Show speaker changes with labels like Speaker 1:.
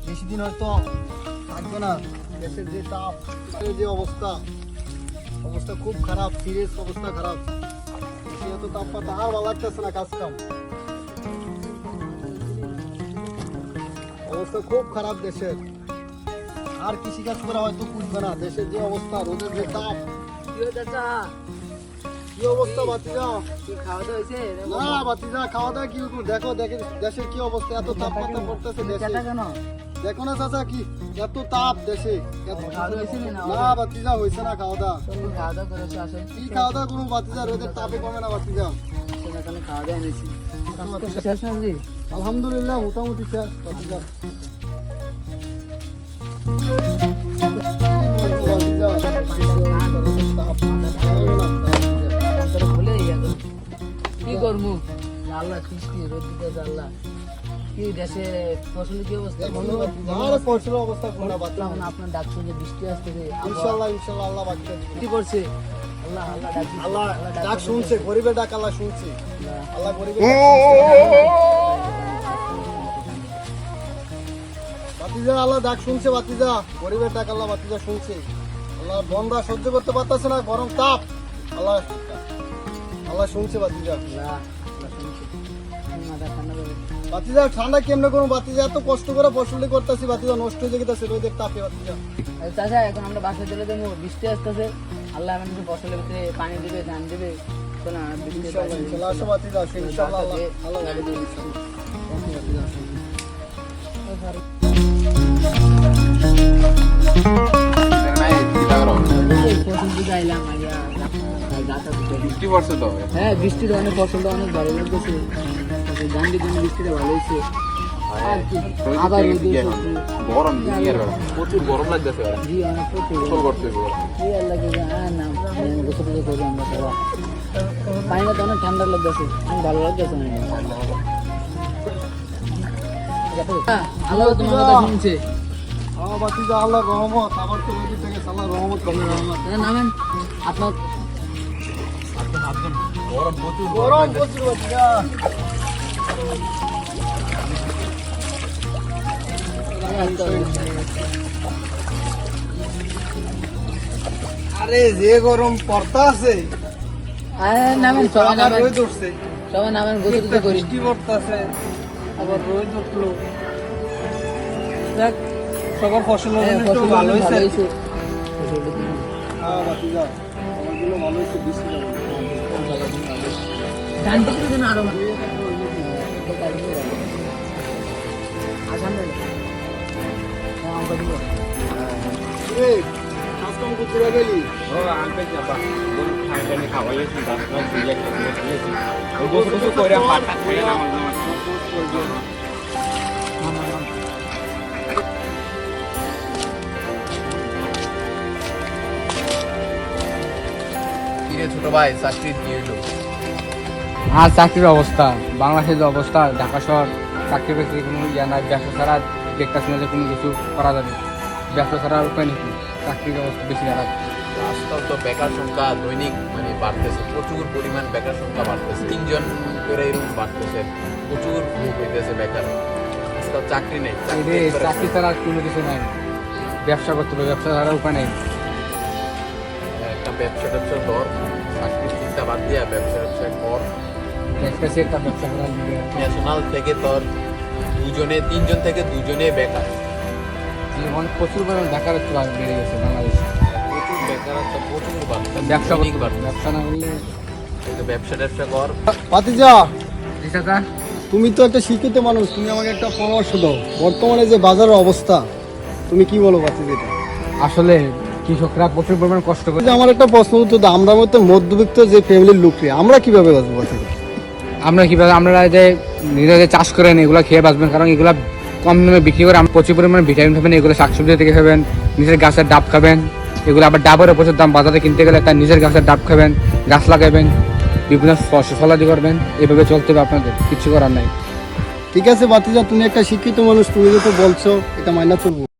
Speaker 1: বেশি দিন হয়তো থাকবে না। দেশের যে তাপ, যে অবস্থা খুব খারাপ, সিরিয়াস অবস্থা খারাপ। বেশি হয়তো তাপমাত্রা আর ভালো লাগতেছে না, কাজ কাম অবস্থা খুব খারাপ দেশের। আর কৃষিকাজ করা হয়তো পুষবে না, দেশের যে অবস্থা, রোদের যে তাপ। কি অবস্থা বাতিজা? না বাতিজা, খাওয়া দাওয়া কি দেখো, দেশের কি অবস্থা, এত তাপমাত্রা পড়তেছে দেশে। দেখো না চাচা, কি এত তাপ দেশে। না বাতিজা, হয়েছে না খাওয়া দাওয়া। কি খাওয়া দাওয়া করবো বাতিজা, রোদের তাপে কমে না বাতিজা। আলহামদুলিল্লাহ মোটামুটি শেষ বাতিজা।
Speaker 2: কি করবো আল্লাহ সৃষ্টি রোদ আল্লাহ কি দেশে ফসলের কি অবস্থা
Speaker 1: ফসলের অবস্থা
Speaker 2: আপনার ডাক শুনে বৃষ্টি আসতেছে
Speaker 1: ইনশাআল্লাহ ইনশাআল্লাহ আল্লাহ বাঁচতে
Speaker 2: কি করছে আল্লাহ
Speaker 1: আল্লাহ ডাক শুনছে, গরিবের ডাক আল্লাহ শুনছে। আল্লাহ গরিবের বাতিজা, আল্লাহ ডাক শুনছে বাতিজা, গরিবের ডাক আল্লাহ বাতিজা শুনছে। আল্লাহ বন্ধা সহ্য করতে পারতেছে না, গরম তাপ, আল্লাহ আল্লাহ শুনছে বাতিজা। বাতিজা ঠান্ডা কেমনে করবো বাতিজা, এত কষ্ট করে ফসল করতেছি বাতিজা, নষ্ট হয়ে যেতেছে রোদের তাপে বাতিজা।
Speaker 2: চাচা এখন আমরা বাসায় চলে যাবো, বৃষ্টি আসতেছে, আল্লাহ আমাদের ফসলের ভিতরে পানি দিবে, ধান দিবে।
Speaker 1: আসো বাতিজা, আসো ইনশাআল্লাহ আল্লাহ
Speaker 2: হ্যাঁ বৃষ্টিটা অনেক ফসলটা অনেক ভালো লাগতেছে, ধানের জন্য বৃষ্টিটা ভালো হয়েছে। আবার
Speaker 3: গরম প্রচুর গরম লাগতেছে,
Speaker 2: জি অনেক প্রচুর করি আমরা সবাই। পানিটা তো অনেক ঠান্ডা লাগতেছে, অনেক ভালো লাগতেছে। আল্লাহ তোমার কথা শুনছে।
Speaker 1: বাতিজা আল্লাহ রহমত, আবার তো নদী থেকে আল্লাহ রহমত করবে।
Speaker 2: নামেন আপনার
Speaker 3: গরম প্রচুর
Speaker 1: গরম প্রচুর বাতিজা। আরে যে গরম পড়তা আছে,
Speaker 2: নামেন সবাই নামেন,
Speaker 1: রোদ উঠছে,
Speaker 2: সবাই নামেন, গোসল করি।
Speaker 1: বৃষ্টি পড়তাছে, আবার রোদ উঠলো। দেখ সবার ফসল একটু ভালো হয়েছে। হ্যাঁ বাতিজা, সবারগুলো ভালো হয়েছে, বৃষ্টি
Speaker 2: ধান থেকে যেন আরো
Speaker 1: কাজকাম করতে গেলি
Speaker 3: ছোট ভাই চাকরি দিয়ে এলো।
Speaker 4: আর চাকরির অবস্থা, বাংলাদেশের যে অবস্থা, ঢাকা শহর চাকরি বাকরি কোনো ইয়া নাই, ব্যবসা ছাড়া দেখতে শুনে কোনো কিছু করা যাবে, ব্যবসা ছাড়া উপায় নেই, চাকরির অবস্থা বেশি খারাপ।
Speaker 3: আজকাল তো বেকার সংখ্যা দৈনিক বাড়তেছে, প্রচুর পরিমাণ বেকার সংখ্যা বাড়তেছে, 3 জন করে এরকম বাড়তেছে, প্রচুর লোক হইতেছে বেকার। আজকাল চাকরি নেই,
Speaker 4: চাকরি ছাড়া কোনো কিছু নাই, ব্যবসা করতে হবে, ব্যবসা ছাড়া উপায় নেই।
Speaker 3: একটা ব্যবসা ধর, চাকরির চিন্তা বাদ দিয়া ব্যবসা কর।
Speaker 4: একটা ব্যবসা করা
Speaker 3: ন্যাশনাল থেকে তোর 3 জন থেকে 2 জনে বেকার।
Speaker 4: জীবন প্রচুর পরিমাণ বেকারত্ব বেড়ে গেছে বাংলাদেশে,
Speaker 3: প্রচুর বেকারত্ব, প্রচুর
Speaker 4: ব্যবসা
Speaker 3: ব্যবসা
Speaker 4: না করলে।
Speaker 3: ব্যবসা কর।
Speaker 1: বাতিজা,
Speaker 4: চাচা
Speaker 1: তুমি তো একটা শিক্ষিত মানুষ, তুমি আমাকে একটা পরামর্শ দাও। বর্তমানে যে বাজারের অবস্থা, তুমি কি বলো বাতিজা?
Speaker 4: আসলে কৃষকরা প্রচুর পরিমাণ কষ্ট করে।
Speaker 1: আমার একটা প্রশ্ন উত্তর দাও, আমরা মতো মধ্যবিত্ত যে ফ্যামিলির লোককে আমরা কিভাবে বাঁচবো বাতিজা?
Speaker 4: আমরা কিভাবে, আমরা যে নিজেদের চাষ করেন এগুলো খেয়ে বাঁচবেন, কারণ এগুলা কম দামে বিক্রি করে আমরা প্রচুর পরিমাণে ভিটামিন খাবেন, এগুলো শাকসবজি থেকে খাবেন, নিজের গাছের ডাব খাবেন, এগুলো আবার ডাবেরও প্রচুর দাম, বাজারে কিনতে গেলে তার নিজের গাছের ডাব খাবেন, গাছ লাগাবেন, বিভিন্ন ফসলাদি করবেন, এভাবে চলতে হবে, আপনাদের কিছু করার নাই।
Speaker 1: ঠিক আছে বাতিজা, তুমি একটা শিক্ষিত মানুষ, তুমি যেটা বলছো এটা মাইনা চলবো।